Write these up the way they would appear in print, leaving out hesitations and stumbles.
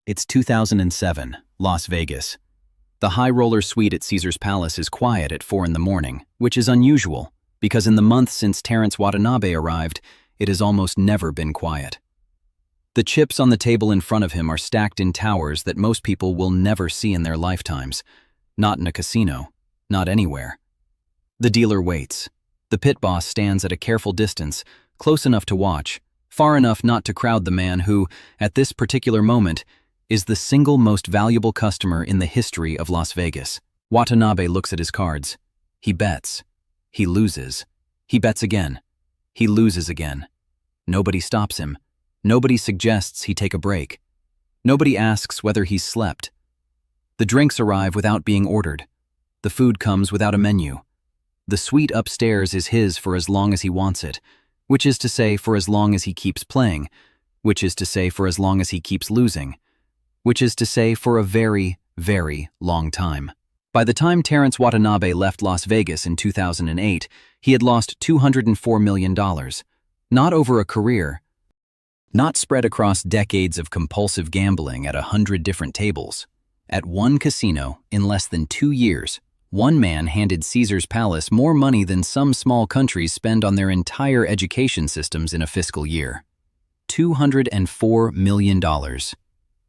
It's 2007, Las Vegas. The high roller suite at Caesar's Palace is quiet at 4 in the morning, which is unusual, because in the month since Terrance Watanabe arrived, it has almost never been quiet. The chips on the table in front of him are stacked in towers that most people will never see in their lifetimes. Not in a casino, not anywhere. The dealer waits. The pit boss stands at a careful distance, close enough to watch, far enough not to crowd the man who, at this particular moment, is the single most valuable customer in the history of Las Vegas. Watanabe looks at his cards. He bets. He loses. He bets again. He loses again. Nobody stops him. Nobody suggests he take a break. Nobody asks whether he's slept. The drinks arrive without being ordered. The food comes without a menu. The suite upstairs is his for as long as he wants it, which is to say for as long as he keeps playing, which is to say for as long as he keeps losing, which is to say for a very, very long time. By the time Terrance Watanabe left Las Vegas in 2008, he had lost $204 million. Not over a career, not spread across decades of compulsive gambling at 100 different tables. At one casino, in less than 2 years, one man handed Caesar's Palace more money than some small countries spend on their entire education systems in a fiscal year. $204 million.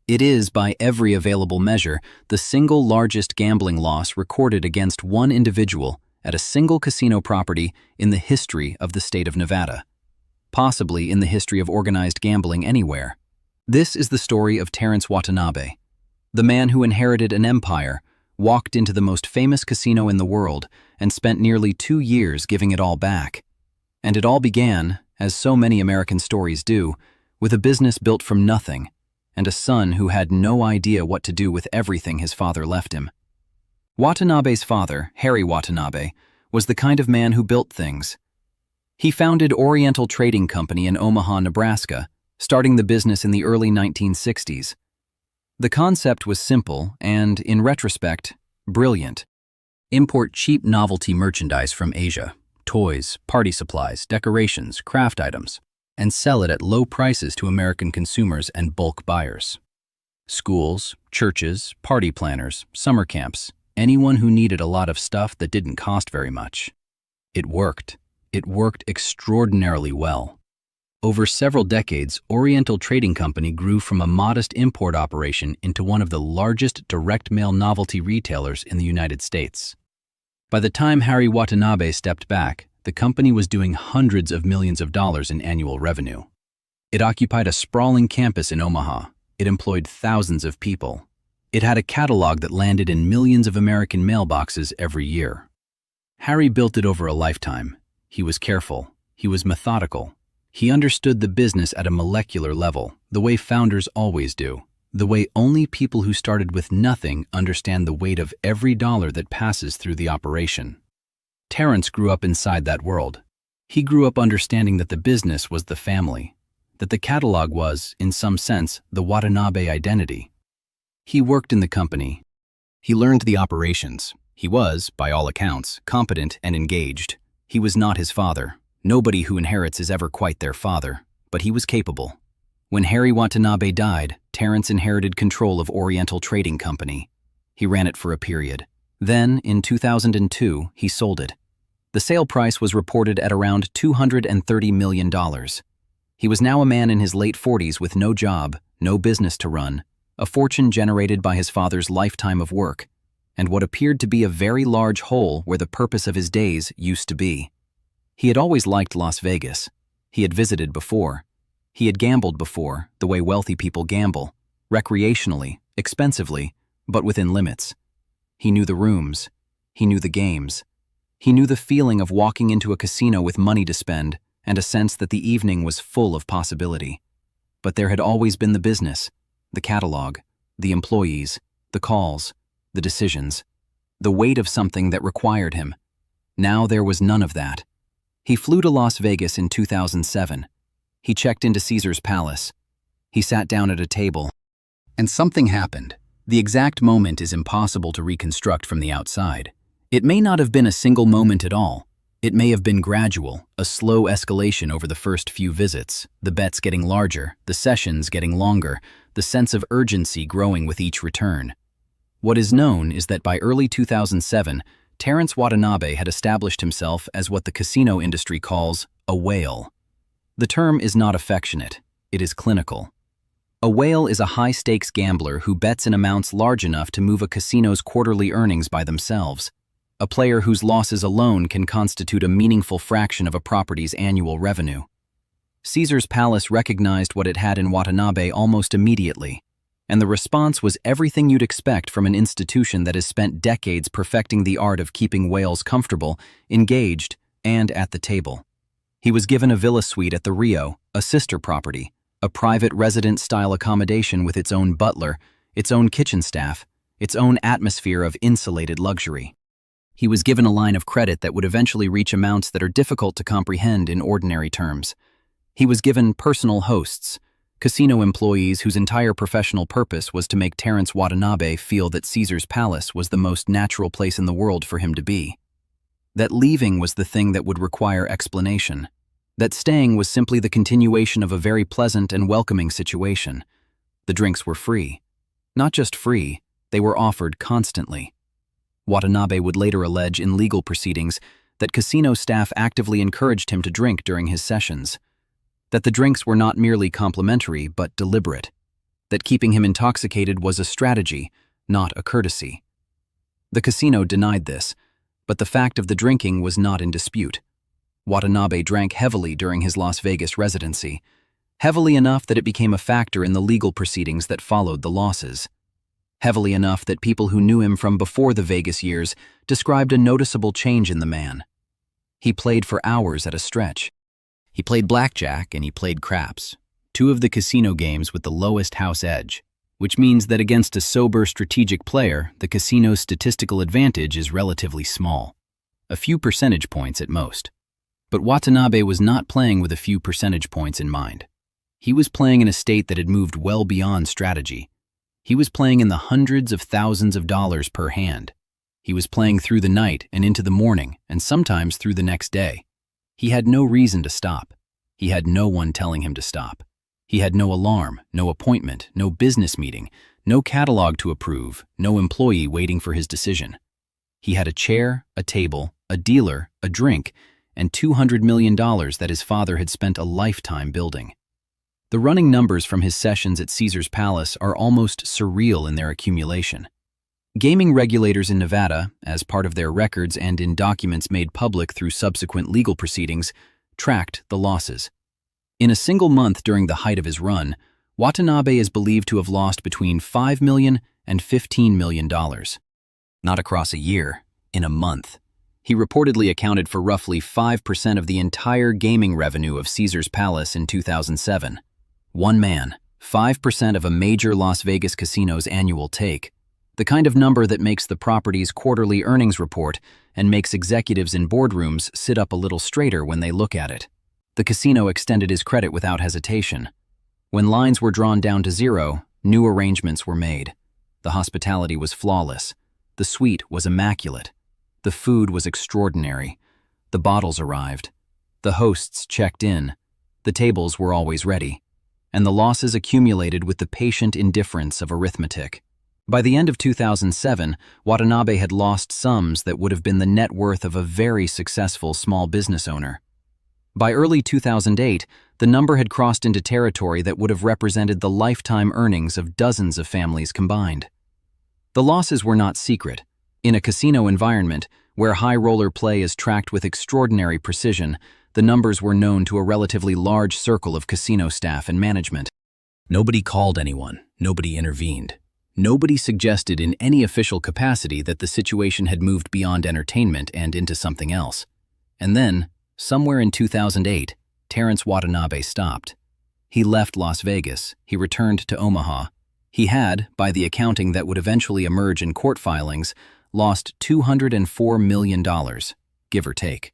It is, by every available measure, the single largest gambling loss recorded against one individual at a single casino property in the history of the state of Nevada. Possibly in the history of organized gambling anywhere. This is the story of Terrance Watanabe, the man who inherited an empire, walked into the most famous casino in the world, and spent nearly 2 years giving it all back. And it all began, as so many American stories do, with a business built from nothing, and a son who had no idea what to do with everything his father left him. Watanabe's father, Harry Watanabe, was the kind of man who built things. He founded Oriental Trading Company in Omaha, Nebraska, starting the business in the early 1960s. The concept was simple and, in retrospect, brilliant. Import cheap novelty merchandise from Asia, toys, party supplies, decorations, craft items, and sell it at low prices to American consumers and bulk buyers. Schools, churches, party planners, summer camps, anyone who needed a lot of stuff that didn't cost very much. It worked. It worked extraordinarily well. Over several decades, Oriental Trading Company grew from a modest import operation into one of the largest direct mail novelty retailers in the United States. By the time Harry Watanabe stepped back, the company was doing hundreds of millions of dollars in annual revenue. It occupied a sprawling campus in Omaha. It employed thousands of people. It had a catalog that landed in millions of American mailboxes every year. Harry built it over a lifetime. He was careful. He was methodical. He understood the business at a molecular level, the way founders always do, the way only people who started with nothing understand the weight of every dollar that passes through the operation. Terrance grew up inside that world. He grew up understanding that the business was the family, that the catalog was, in some sense, the Watanabe identity. He worked in the company. He learned the operations. He was, by all accounts, competent and engaged. He was not his father. Nobody who inherits is ever quite their father, but he was capable. When Harry Watanabe died, Terrance inherited control of Oriental Trading Company. He ran it for a period. Then, in 2002, he sold it. The sale price was reported at around $230 million. He was now a man in his late 40s with no job, no business to run, a fortune generated by his father's lifetime of work, and what appeared to be a very large hole where the purpose of his days used to be. He had always liked Las Vegas. He had visited before. He had gambled before, the way wealthy people gamble, recreationally, expensively, but within limits. He knew the rooms. He knew the games. He knew the feeling of walking into a casino with money to spend and a sense that the evening was full of possibility. But there had always been the business, the catalog, the employees, the calls, the decisions, the weight of something that required him. Now there was none of that. He flew to Las Vegas in 2007. He checked into Caesar's Palace. He sat down at a table. And something happened. The exact moment is impossible to reconstruct from the outside. It may not have been a single moment at all. It may have been gradual, a slow escalation over the first few visits, the bets getting larger, the sessions getting longer, the sense of urgency growing with each return. What is known is that by early 2007, Terrance Watanabe had established himself as what the casino industry calls a whale. The term is not affectionate, it is clinical. A whale is a high-stakes gambler who bets in amounts large enough to move a casino's quarterly earnings by themselves. A player whose losses alone can constitute a meaningful fraction of a property's annual revenue. Caesar's Palace recognized what it had in Watanabe almost immediately, and the response was everything you'd expect from an institution that has spent decades perfecting the art of keeping whales comfortable, engaged, and at the table. He was given a villa suite at the Rio, a sister property, a private residence-style accommodation with its own butler, its own kitchen staff, its own atmosphere of insulated luxury. He was given a line of credit that would eventually reach amounts that are difficult to comprehend in ordinary terms. He was given personal hosts, casino employees whose entire professional purpose was to make Terrance Watanabe feel that Caesar's Palace was the most natural place in the world for him to be. That leaving was the thing that would require explanation. That staying was simply the continuation of a very pleasant and welcoming situation. The drinks were free. Not just free, they were offered constantly. Watanabe would later allege in legal proceedings that casino staff actively encouraged him to drink during his sessions. That the drinks were not merely complimentary, but deliberate. That keeping him intoxicated was a strategy, not a courtesy. The casino denied this, but the fact of the drinking was not in dispute. Watanabe drank heavily during his Las Vegas residency, heavily enough that it became a factor in the legal proceedings that followed the losses. Heavily enough that people who knew him from before the Vegas years described a noticeable change in the man. He played for hours at a stretch. He played blackjack and he played craps, two of the casino games with the lowest house edge, which means that against a sober strategic player, the casino's statistical advantage is relatively small, a few percentage points at most. But Watanabe was not playing with a few percentage points in mind. He was playing in a state that had moved well beyond strategy. He was playing in the hundreds of thousands of dollars per hand. He was playing through the night and into the morning, and sometimes through the next day. He had no reason to stop. He had no one telling him to stop. He had no alarm, no appointment, no business meeting, no catalog to approve, no employee waiting for his decision. He had a chair, a table, a dealer, a drink, and $200 million that his father had spent a lifetime building. The running numbers from his sessions at Caesar's Palace are almost surreal in their accumulation. Gaming regulators in Nevada, as part of their records and in documents made public through subsequent legal proceedings, tracked the losses. In a single month during the height of his run, Watanabe is believed to have lost between $5 million and $15 million. Not across a year, in a month. He reportedly accounted for roughly 5% of the entire gaming revenue of Caesar's Palace in 2007. One man, 5% of a major Las Vegas casino's annual take. The kind of number that makes the property's quarterly earnings report and makes executives in boardrooms sit up a little straighter when they look at it. The casino extended his credit without hesitation. When lines were drawn down to zero, new arrangements were made. The hospitality was flawless. The suite was immaculate. The food was extraordinary. The bottles arrived. The hosts checked in. The tables were always ready. And the losses accumulated with the patient indifference of arithmetic. By the end of 2007, Watanabe had lost sums that would have been the net worth of a very successful small business owner. By early 2008, the number had crossed into territory that would have represented the lifetime earnings of dozens of families combined. The losses were not secret. In a casino environment, where high roller play is tracked with extraordinary precision, the numbers were known to a relatively large circle of casino staff and management. Nobody called anyone, nobody intervened. Nobody suggested in any official capacity that the situation had moved beyond entertainment and into something else. And then, somewhere in 2008, Terrance Watanabe stopped. He left Las Vegas. He returned to Omaha. He had, by the accounting that would eventually emerge in court filings, lost $204 million, give or take.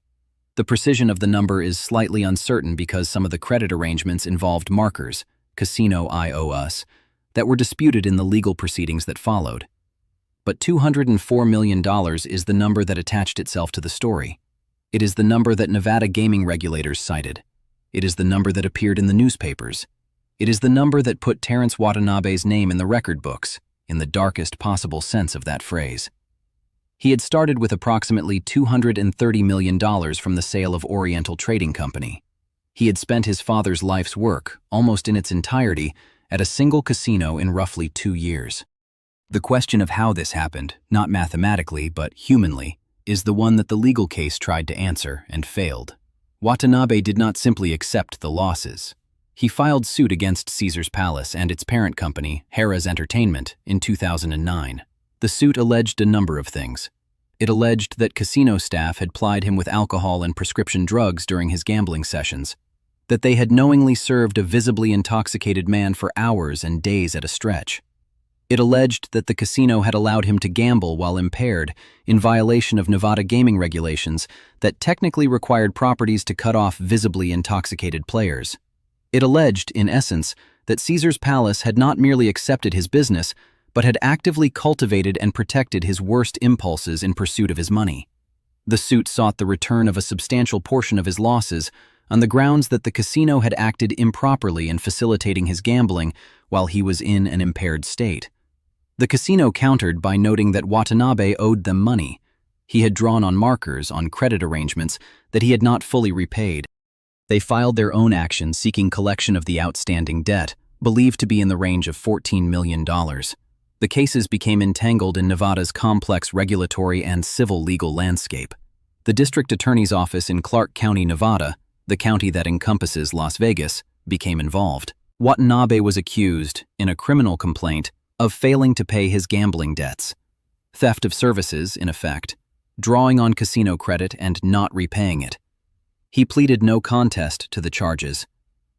The precision of the number is slightly uncertain because some of the credit arrangements involved markers, casino I owe us, that were disputed in the legal proceedings that followed. But $204 million is the number that attached itself to the story. It is the number that Nevada gaming regulators cited. It is the number that appeared in the newspapers. It is the number that put Terrance Watanabe's name in the record books, in the darkest possible sense of that phrase. He had started with approximately $230 million from the sale of Oriental Trading Company. He had spent his father's life's work, almost in its entirety, at a single casino in roughly 2 years. The question of how this happened, not mathematically but humanly, is the one that the legal case tried to answer and failed. Watanabe did not simply accept the losses. He filed suit against Caesars Palace and its parent company, Harrah's Entertainment, in 2009. The suit alleged a number of things. It alleged that casino staff had plied him with alcohol and prescription drugs during his gambling sessions, that they had knowingly served a visibly intoxicated man for hours and days at a stretch. It alleged that the casino had allowed him to gamble while impaired, in violation of Nevada gaming regulations that technically required properties to cut off visibly intoxicated players. It alleged, in essence, that Caesars Palace had not merely accepted his business, but had actively cultivated and protected his worst impulses in pursuit of his money. The suit sought the return of a substantial portion of his losses on the grounds that the casino had acted improperly in facilitating his gambling while he was in an impaired state. The casino countered by noting that Watanabe owed them money. He had drawn on markers on credit arrangements that he had not fully repaid. They filed their own action seeking collection of the outstanding debt, believed to be in the range of $14 million. The cases became entangled in Nevada's complex regulatory and civil legal landscape. The district attorney's office in Clark County, Nevada, the county that encompasses Las Vegas, became involved. Watanabe was accused, in a criminal complaint, of failing to pay his gambling debts. Theft of services, in effect, drawing on casino credit and not repaying it. He pleaded no contest to the charges.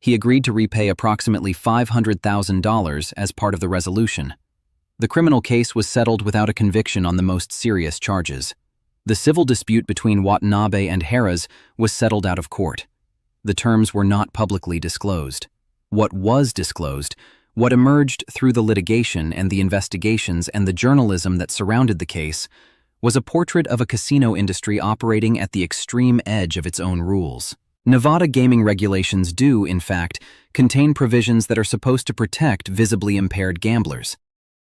He agreed to repay approximately $500,000 as part of the resolution. The criminal case was settled without a conviction on the most serious charges. The civil dispute between Watanabe and Harrah's was settled out of court. The terms were not publicly disclosed. What was disclosed, what emerged through the litigation and the investigations and the journalism that surrounded the case, was a portrait of a casino industry operating at the extreme edge of its own rules. Nevada gaming regulations do, in fact, contain provisions that are supposed to protect visibly impaired gamblers.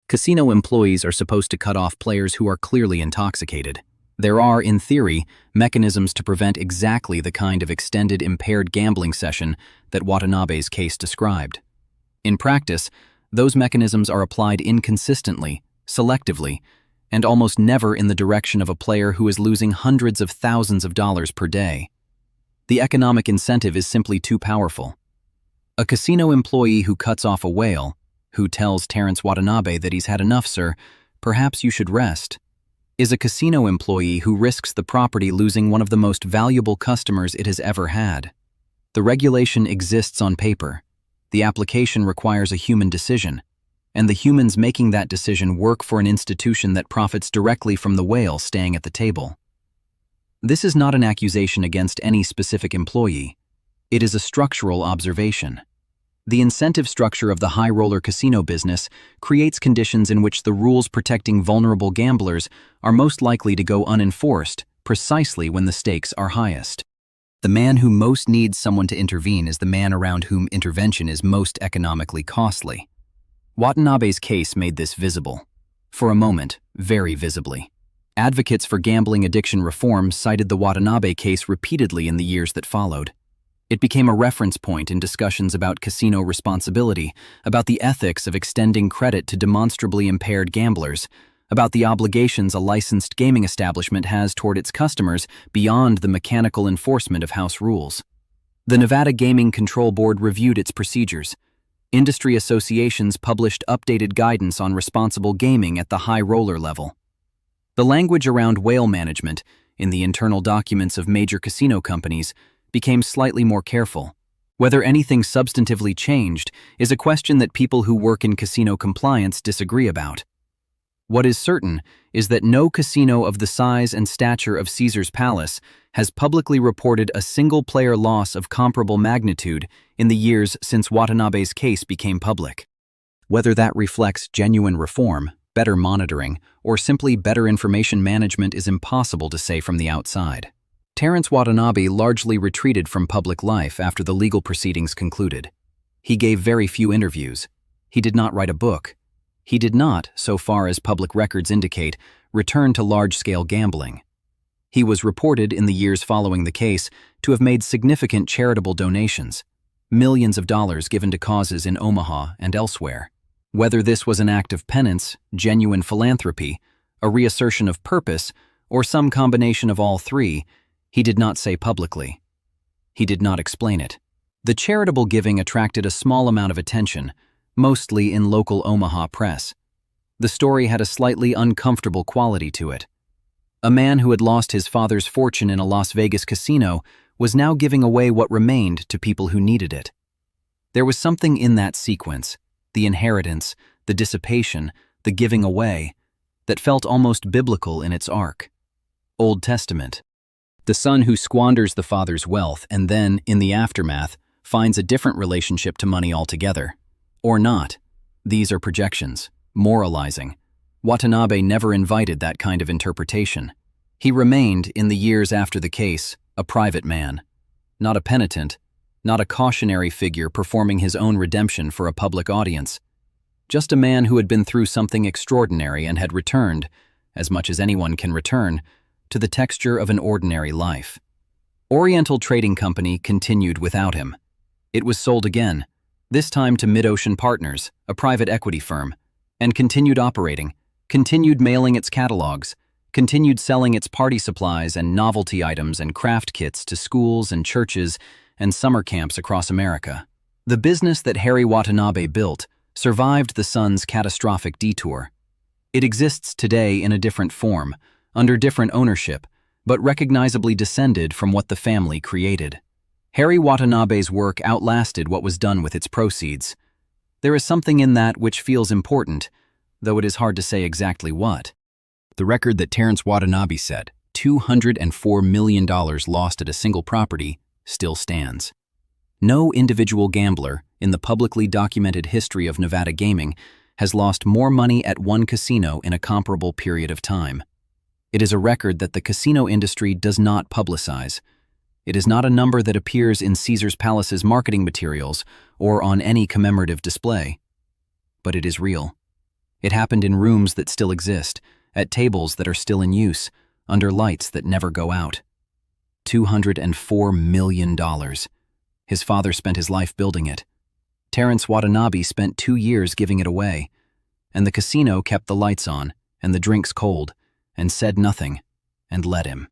Casino employees are supposed to cut off players who are clearly intoxicated. There are, in theory, mechanisms to prevent exactly the kind of extended impaired gambling session that Watanabe's case described. In practice, those mechanisms are applied inconsistently, selectively, and almost never in the direction of a player who is losing hundreds of thousands of dollars per day. The economic incentive is simply too powerful. A casino employee who cuts off a whale, who tells Terrance Watanabe that he's had enough, sir, perhaps you should rest, is a casino employee who risks the property losing one of the most valuable customers it has ever had. The regulation exists on paper. The application requires a human decision, and the humans making that decision work for an institution that profits directly from the whale staying at the table. This is not an accusation against any specific employee. It is a structural observation. The incentive structure of the high-roller casino business creates conditions in which the rules protecting vulnerable gamblers are most likely to go unenforced precisely when the stakes are highest. The man who most needs someone to intervene is the man around whom intervention is most economically costly. Watanabe's case made this visible. For a moment, very visibly. Advocates for gambling addiction reform cited the Watanabe case repeatedly in the years that followed. It became a reference point in discussions about casino responsibility, about the ethics of extending credit to demonstrably impaired gamblers, about the obligations a licensed gaming establishment has toward its customers beyond the mechanical enforcement of house rules. The Nevada Gaming Control Board reviewed its procedures. Industry associations published updated guidance on responsible gaming at the high roller level. The language around whale management, in the internal documents of major casino companies, became slightly more careful. Whether anything substantively changed is a question that people who work in casino compliance disagree about. What is certain is that no casino of the size and stature of Caesars Palace has publicly reported a single-player loss of comparable magnitude in the years since Watanabe's case became public. Whether that reflects genuine reform, better monitoring, or simply better information management is impossible to say from the outside. Terrance Watanabe largely retreated from public life after the legal proceedings concluded. He gave very few interviews. He did not write a book. He did not, so far as public records indicate, return to large-scale gambling. He was reported in the years following the case to have made significant charitable donations, millions of dollars given to causes in Omaha and elsewhere. Whether this was an act of penance, genuine philanthropy, a reassertion of purpose, or some combination of all three, he did not say publicly. He did not explain it. The charitable giving attracted a small amount of attention, mostly in local Omaha press. The story had a slightly uncomfortable quality to it. A man who had lost his father's fortune in a Las Vegas casino was now giving away what remained to people who needed it. There was something in that sequence, the inheritance, the dissipation, the giving away, that felt almost biblical in its arc. Old Testament. The son who squanders the father's wealth and then, in the aftermath, finds a different relationship to money altogether. Or not. These are projections, moralizing. Watanabe never invited that kind of interpretation. He remained, in the years after the case, a private man. Not a penitent, not a cautionary figure performing his own redemption for a public audience. Just a man who had been through something extraordinary and had returned, as much as anyone can return, to the texture of an ordinary life. Oriental Trading Company continued without him. It was sold again, this time to Mid-Ocean Partners, a private equity firm, and continued operating, continued mailing its catalogs, continued selling its party supplies and novelty items and craft kits to schools and churches and summer camps across America. The business that Harry Watanabe built survived the son's catastrophic detour. It exists today in a different form, under different ownership, but recognizably descended from what the family created. Harry Watanabe's work outlasted what was done with its proceeds. There is something in that which feels important, though it is hard to say exactly what. The record that Terrance Watanabe said, $204 million lost at a single property, still stands. No individual gambler, in the publicly documented history of Nevada gaming, has lost more money at one casino in a comparable period of time. It is a record that the casino industry does not publicize. It is not a number that appears in Caesar's Palace's marketing materials or on any commemorative display. But it is real. It happened in rooms that still exist, at tables that are still in use, under lights that never go out. $204 million. His father spent his life building it. Terrance Watanabe spent 2 years giving it away. And the casino kept the lights on, and the drinks cold, and said nothing, and let him.